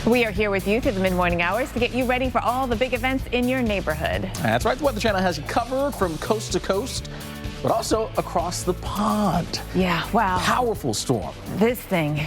We are here with you through the mid-morning hours to get you ready for all the big events in your neighborhood. That's right. The Weather Channel has you covered from coast to coast, but also across the pond. Yeah, wow. Powerful storm. This thing.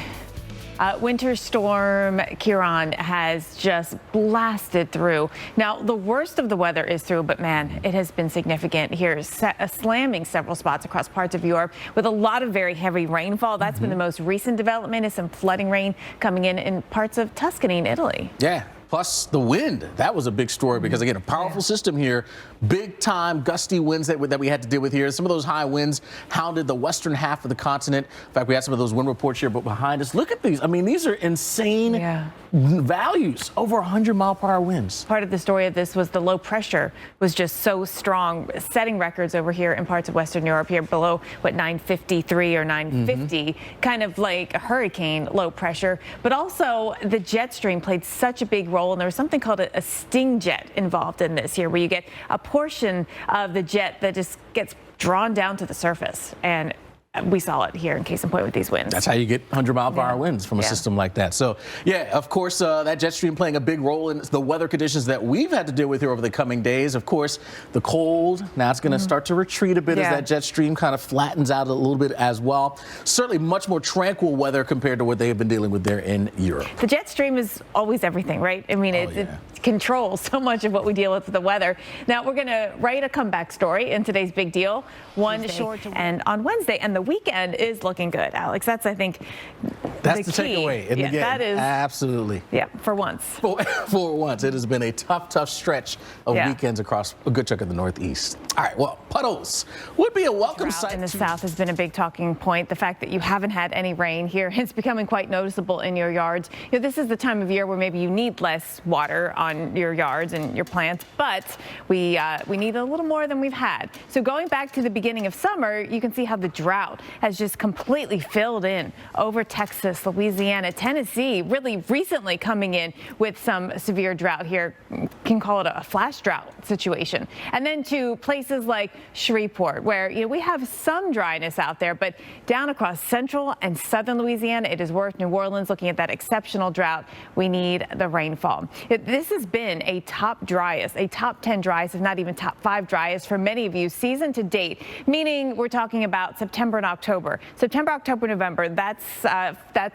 Winter storm Kieran has just blasted through. Now, the worst of the weather is through, but man, it has been significant here, slamming several spots across parts of Europe with a lot of very heavy rainfall. That's been the most recent development, is some flooding rain coming in parts of Tuscany in Italy. Yeah. Plus the wind. That was a big story because, again, a powerful system here. Big time gusty winds that we had to deal with here. Some of those high winds hounded the western half of the continent. In fact, we had some of those wind reports here, but behind us, look at these. I mean, these are insane values, over 100-mile-per-hour winds. Part of the story of this was the low pressure was just so strong, setting records over here in parts of Western Europe here below, 953 or 950, kind of like a hurricane low pressure. But also the jet stream played such a big role. And there was something called a sting jet involved in this here, where you get a portion of the jet that just gets drawn down to the surface. And we saw it here in case in point with these winds. That's how you get 100-mile-per-hour winds from a system like that. So, yeah, of course, that jet stream playing a big role in the weather conditions that we've had to deal with here over the coming days. Of course, the cold, now it's going to start to retreat a bit as that jet stream kind of flattens out a little bit as well. Certainly much more tranquil weather compared to what they have been dealing with there in Europe. The jet stream is always everything, right? I mean, it controls so much of what we deal with the weather. Now, we're going to write a comeback story in today's Big Deal. One short and on Wednesday, and the weekend is looking good, Alex. That's, I think, that's the takeaway in the game. That is absolutely. Yeah, for once. For once, it has been a tough stretch of weekends across a good chunk of the Northeast. All right, well, puddles would be a welcome sight. In the South has been a big talking point. The fact that you haven't had any rain here, it's becoming quite noticeable in your yards. You know, this is the time of year where maybe you need less water on your yards and your plants, but we need a little more than we've had. So going back to the beginning of summer, you can see how the drought has just completely filled in over Texas, Louisiana, Tennessee, really recently coming in with some severe drought here. Can call it a flash drought situation. And then to places like Shreveport, where we have some dryness out there, but down across central and southern Louisiana, it is worse. New Orleans, looking at that exceptional drought, we need the rainfall. This has been a top 10 driest, if not even top 5 driest for many of you season to date, meaning we're talking about September and October. September, October, November, that's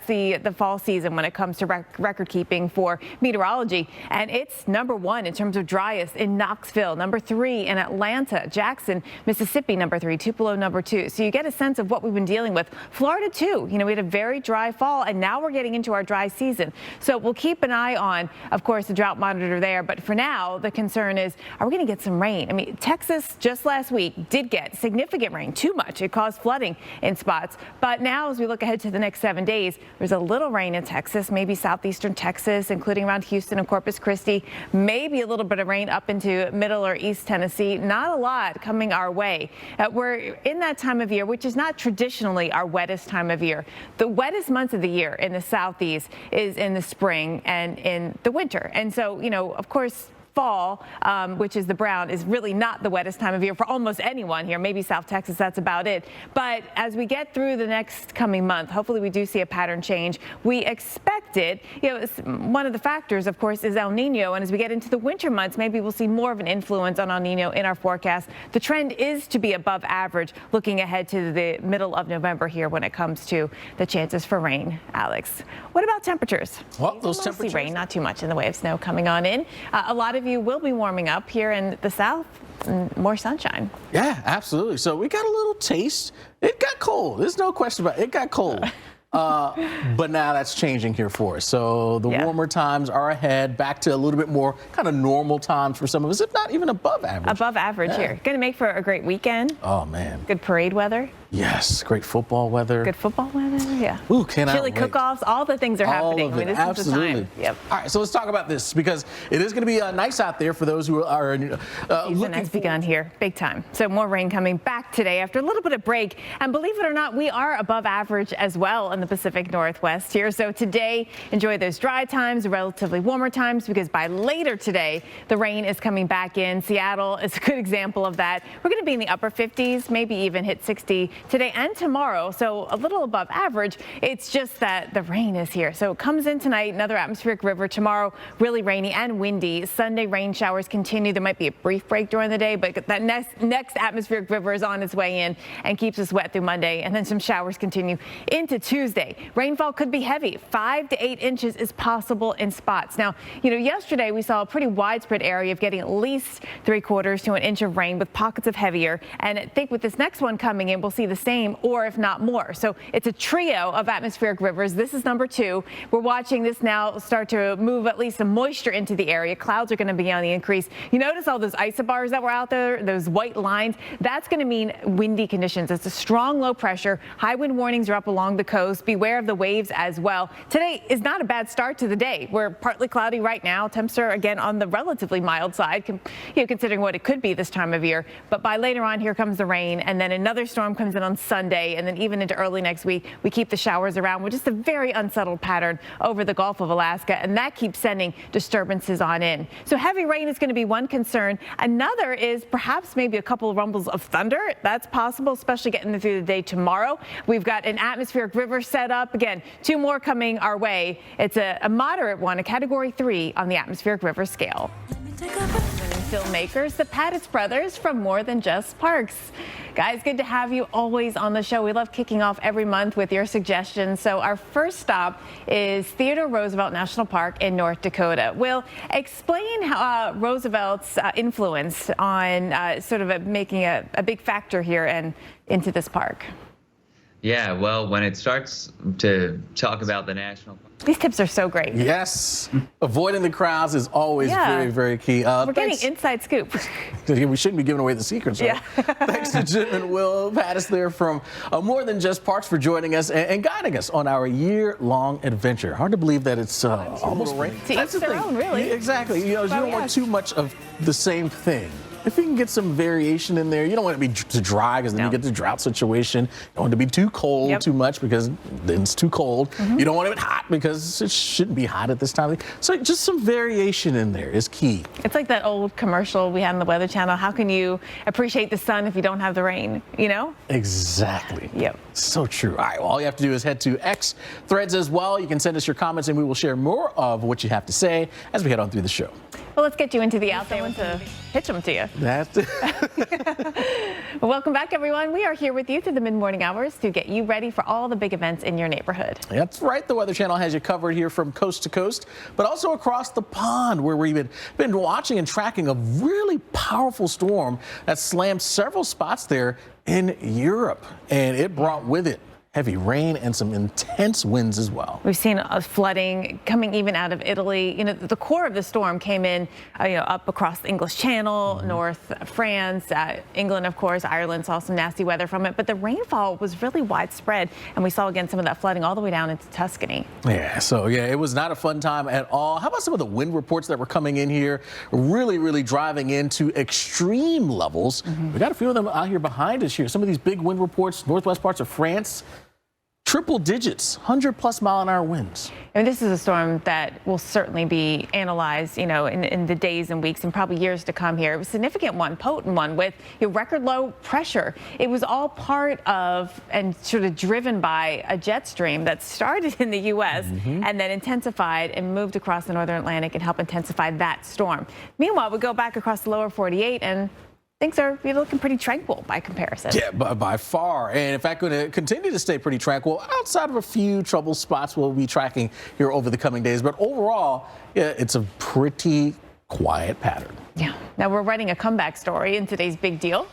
the fall season when it comes to record keeping for meteorology. And it's #1 in terms of driest in Knoxville, #3 in Atlanta, Jackson, Mississippi, #3, Tupelo, #2. So you get a sense of what we've been dealing with. Florida, too. We had a very dry fall, and now we're getting into our dry season. So we'll keep an eye on, of course, the drought monitor there. But for now, the concern is, are we going to get some rain? I mean, Texas just last week did get significant rain, too much. It caused flooding in spots. But now, as we look ahead to the next 7 days, there's a little rain in Texas, maybe southeastern Texas, including around Houston and Corpus Christi, maybe a little bit of rain up into middle or east Tennessee. Not a lot coming our way. We're in that time of year, which is not traditionally our wettest time of year. The wettest months of the year in the southeast is in the spring and in the winter. And so, of course, fall, which is the brown, is really not the wettest time of year for almost anyone here. Maybe South Texas, that's about it. But as we get through the next coming month, hopefully we do see a pattern change. We expect it. One of the factors, of course, is El Nino. And as we get into the winter months, maybe we'll see more of an influence on El Nino in our forecast. The trend is to be above average looking ahead to the middle of November here when it comes to the chances for rain. Alex, what about temperatures? Well, those temperatures. Rain, not too much in the way of snow coming on in. A lot of you will be warming up here in the South. More sunshine. Yeah, absolutely. So we got a little taste. It got cold. There's no question about it. It got cold. But now that's changing here for us. So the warmer times are ahead, back to a little bit more kind of normal times for some of us, if not even above average. Above average here. Going to make for a great weekend. Oh, man. Good parade weather. Yes, great football weather. Good football weather, yeah. Ooh, cannot Chili cook-offs, all the things are happening. All of it, absolutely. Yep. All right, so let's talk about this because it is going to be nice out there for those who are season has begun here, big time. So more rain coming back today after a little bit of break. And believe it or not, we are above average as well in the Pacific Northwest here. So today, enjoy those dry times, relatively warmer times, because by later today, the rain is coming back in. Seattle is a good example of that. We're going to be in the upper 50s, maybe even hit 60 today and tomorrow, so a little above average. It's just that the rain is here. So it comes in tonight, another atmospheric river. Tomorrow, really rainy and windy. Sunday, rain showers continue. There might be a brief break during the day, but that next atmospheric river is on its way in and keeps us wet through Monday, and then some showers continue into Tuesday. Rainfall could be heavy. 5 to 8 inches is possible in spots. Now, yesterday we saw a pretty widespread area of getting at least 3/4 to an inch of rain with pockets of heavier. And I think with this next one coming in, we'll see the same or if not more. So it's a trio of atmospheric rivers. This is number 2. We're watching this now start to move at least some moisture into the area. Clouds are going to be on the increase. You notice all those isobars that were out there, those white lines? That's going to mean windy conditions. It's a strong low pressure. High wind warnings are up along the coast. Beware of the waves as well. Today is not a bad start to the day. We're partly cloudy right now. Temps are again on the relatively mild side, considering what it could be this time of year. But by later on, here comes the rain, and then another storm comes in on Sunday, and then even into early next week, we keep the showers around with just a very unsettled pattern over the Gulf of Alaska, and that keeps sending disturbances on in. So heavy rain is going to be one concern. Another is perhaps maybe a couple of rumbles of thunder. That's possible, especially getting through the day tomorrow. We've got an atmospheric river set up. Again, 2 more coming our way. It's a moderate one, a category 3 on the atmospheric river scale. Filmmakers, the Pattis brothers from More Than Just Parks. Guys, good to have you always on the show. We love kicking off every month with your suggestions. So our first stop is Theodore Roosevelt National Park in North Dakota. Will, explain how Roosevelt's influence on sort of making a big factor here and into this park. Yeah, well, when it starts to talk about the national park. These tips are so great. Yes. Avoiding the crowds is always very, very key. We're getting inside scoop. We shouldn't be giving away the secrets. Right? Yeah. Thanks to Jim and Will Pattis there from More Than Just Parks for joining us and guiding us on our year-long adventure. Hard to believe that it's almost rain. To each their own, really. Exactly. You don't want too much of the same thing. If you can get some variation in there, you don't want it to be too dry because then you get the drought situation. You don't want it to be too cold too much because then it's too cold. You don't want it hot because it shouldn't be hot at this time. So just some variation in there is key. It's like that old commercial we had on the Weather Channel. How can you appreciate the sun if you don't have the rain, Exactly. Yep. So true. All right, well, all you have to do is head to X Threads as well. You can send us your comments and we will share more of what you have to say as we head on through the show. Well, let's get you into the out there to pitch them to you. That's it. Well, welcome back, everyone. We are here with you through the mid-morning hours to get you ready for all the big events in your neighborhood. That's right. The Weather Channel has you covered here from coast to coast, but also across the pond where we've been watching and tracking a really powerful storm that slammed several spots there in Europe, and it brought with it heavy rain and some intense winds as well. We've seen flooding coming even out of Italy. The core of the storm came in up across the English Channel, North France, England, of course. Ireland saw some nasty weather from it, but the rainfall was really widespread, and we saw again some of that flooding all the way down into Tuscany. Yeah, so it was not a fun time at all. How about some of the wind reports that were coming in here, really driving into extreme levels? We got a few of them out here behind us here. Some of these big wind reports, northwest parts of France. Triple digits, 100+ mile-an-hour winds. And this is a storm that will certainly be analyzed, in the days and weeks and probably years to come here. It was a significant one, potent one with record low pressure. It was all part of and sort of driven by a jet stream that started in the U.S. and then intensified and moved across the northern Atlantic and helped intensify that storm. Meanwhile, we go back across the lower 48 and things are looking pretty tranquil by comparison. Yeah, by far. And in fact, going to continue to stay pretty tranquil outside of a few trouble spots we'll be tracking here over the coming days. But overall, it's a pretty quiet pattern. Yeah. Now we're writing a comeback story in today's big deal.